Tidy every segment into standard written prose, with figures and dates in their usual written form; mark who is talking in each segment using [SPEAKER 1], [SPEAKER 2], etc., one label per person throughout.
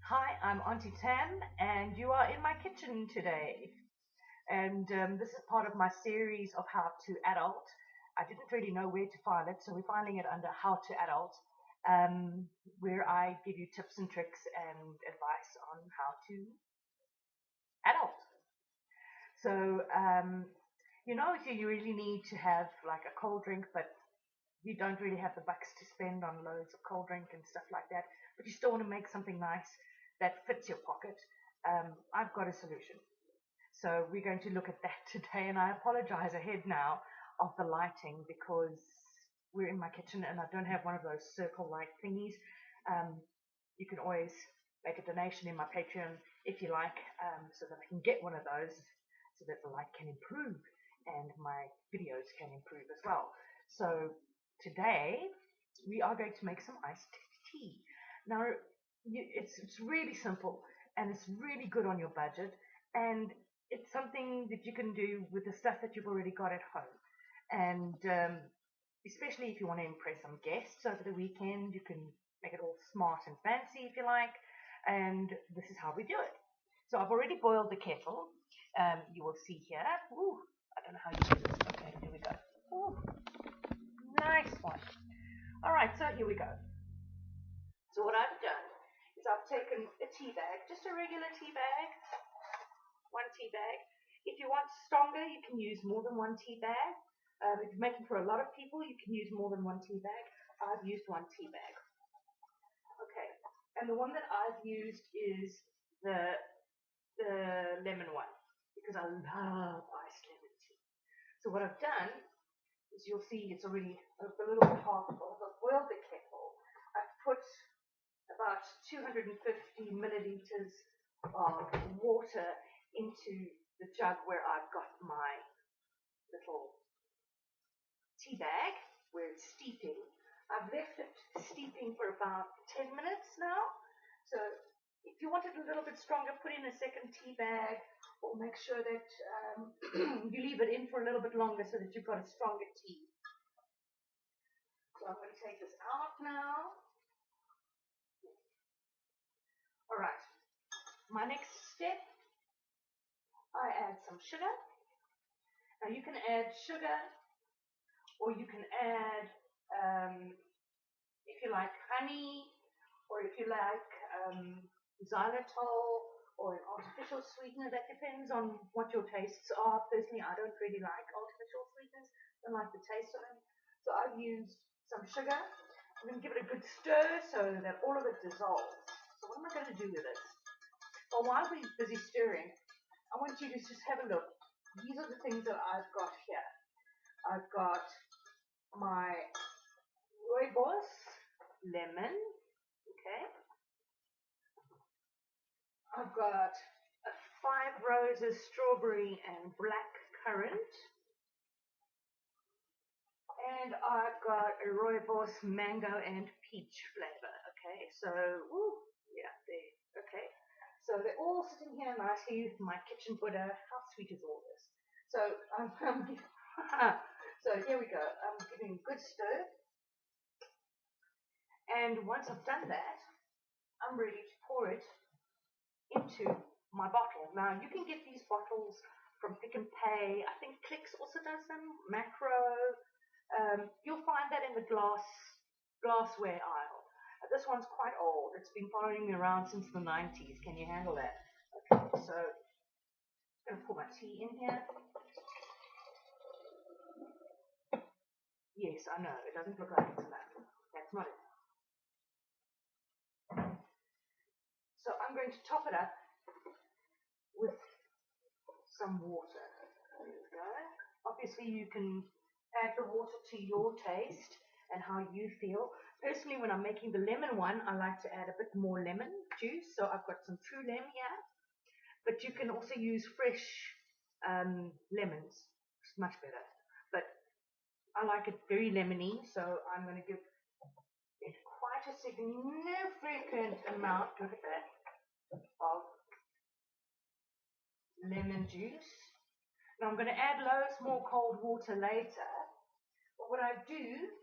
[SPEAKER 1] Hi, I'm Auntie Tam, and you are in my kitchen today. And this is part of my series of How to Adult. I didn't really know where to file it, so we're filing it under How to Adult, where I give you tips and tricks and advice on how to adult. So, if you really need to have like a cold drink, but you don't really have the bucks to spend on loads of cold drink and stuff like that, but you still want to make something nice that fits your pocket, I've got a solution. So we're going to look at that today, and I apologize ahead now of the lighting because we're in my kitchen and I don't have one of those circle light thingies. Um, you can always make a donation in my Patreon if you like, so that I can get one of those so that the light can improve and my videos can improve as well. So today we are going to make some iced tea. Now, it's really simple and it's really good on your budget, and it's something that you can do with the stuff that you've already got at home. And especially if you want to impress some guests over the weekend, you can make it all smart and fancy if you like. And this is how we do it. So I've already boiled the kettle. You will see here. Ooh, I don't know how you do this. Okay, here we go. Ooh, nice one. All right, so here we go. So what I've done is I've taken a tea bag, just a regular tea bag, one tea bag. If you want stronger, you can use more than one tea bag. If you're making for a lot of people, you can use more than one tea bag. I've used one tea bag. Okay, and the one that I've used is the lemon one because I love iced lemon tea. So what I've done is you'll see it's already a little bit hot. I've boiled the kettle. I've put about 250 milliliters of water into the jug where I've got my little tea bag where it's steeping. I've left it steeping for about 10 minutes now. So if you want it a little bit stronger, put in a second tea bag, or make sure that you leave it in for a little bit longer so that you've got a stronger tea. So I'm going to take this out now. All right. My next step, I add some sugar. Now you can add sugar, or you can add, if you like, honey, or if you like xylitol or an artificial sweetener. That depends on what your tastes are. Personally, I don't really like artificial sweeteners. I don't like the taste of them. So I've used some sugar. I'm going to give it a good stir so that all of it dissolves. So what am I going to do with this? Well, while we're busy stirring, I want you to just have a look. These are the things that I've got here. I've got my rooibos lemon, okay. I've got a Five Roses strawberry and black currant, and I've got a rooibos mango and peach flavor. Okay, so yeah, there. Okay, so they're all sitting here nicely with my kitchen Buddha. How sweet is all this? So so here we go. I'm giving a good stir, and once I've done that, I'm ready to pour it into my bottle. Now you can get these bottles from Pick and Pay. I think Clicks also does them. Macro. You'll find that in the glassware aisle. This one's quite old. It's been following me around since the 90s. Can you handle that? Okay, so I'm going to pour my tea in here. Yes, I know. It doesn't look like it's enough. That's not it. So I'm going to top it up with some water. There we go. Obviously, you can add the water to your taste and how you feel. Personally, when I'm making the lemon one, I like to add a bit more lemon juice. So I've got some True Lem here, but you can also use fresh lemons. It's much better. But I like it very lemony, so I'm going to give it quite a significant amount, look at that, of lemon juice. Now I'm going to add loads more cold water later. But what I do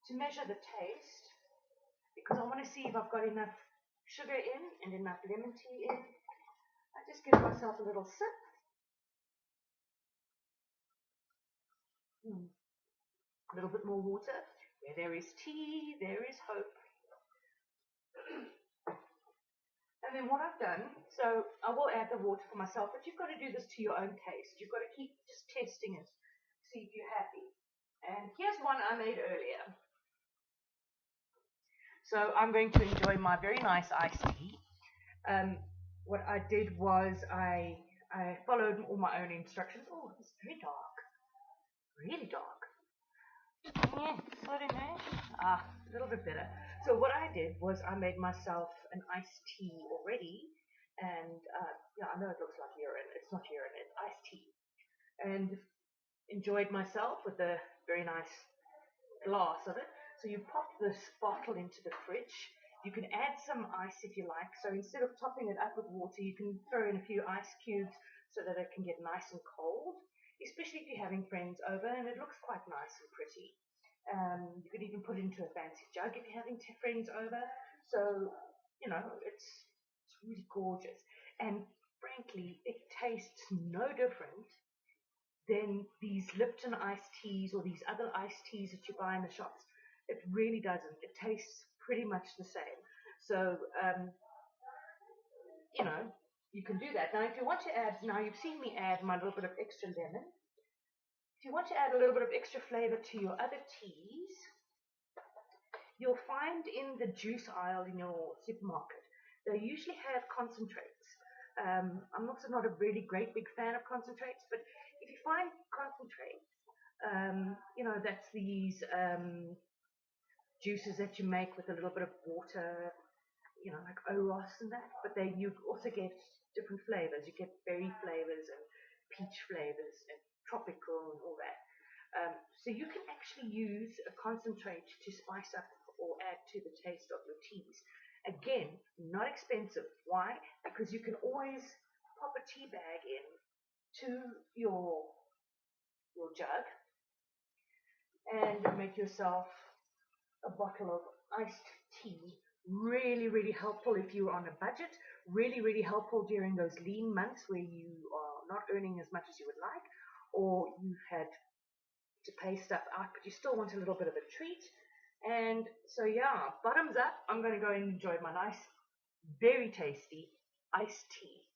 [SPEAKER 1] to measure the taste, because I want to see if I've got enough sugar in and enough lemon tea in. I just give myself a little sip. A little bit more water. Where there is tea, there is hope. And then what I've done, so I will add the water for myself, but you've got to do this to your own taste. You've got to keep just testing it, see if you're happy. And here's one I made earlier. So I'm going to enjoy my very nice iced tea. What I did was I followed all my own instructions. Oh, it's very dark, really dark. Yeah, sorry, no. A little bit better. So what I did was I made myself an iced tea already, and yeah, I know it looks like urine. It's not urine, it's iced tea, and enjoyed myself with a very nice glass of it. So you pop this bottle into the fridge. You can add some ice if you like. So instead of topping it up with water, you can throw in a few ice cubes so that it can get nice and cold, especially if you're having friends over, and it looks quite nice and pretty. You could even put it into a fancy jug if you're having friends over. So, you know, it's really gorgeous. And frankly, it tastes no different than these Lipton iced teas or these other iced teas that you buy in the shops. It really doesn't. It tastes pretty much the same. So, you know, you can do that. Now, if you want to add, now you've seen me add my little bit of extra lemon. If you want to add a little bit of extra flavor to your other teas, you'll find in the juice aisle in your supermarket, they usually have concentrates. I'm also not a really great big fan of concentrates, but if you find concentrates, you know, that's these juices that you make with a little bit of water, you know, like Oros and that, but you also get different flavors. You get berry flavors and peach flavors and tropical and all that. So you can actually use a concentrate to spice up or add to the taste of your teas. Again, not expensive. Why? Because you can always pop a tea bag in to your jug and make yourself a bottle of iced tea. Really, really helpful if you're on a budget. Really, really helpful during those lean months where you are not earning as much as you would like, or you've had to pay stuff out, but you still want a little bit of a treat. And so, yeah, bottoms up. I'm going to go and enjoy my nice, very tasty iced tea.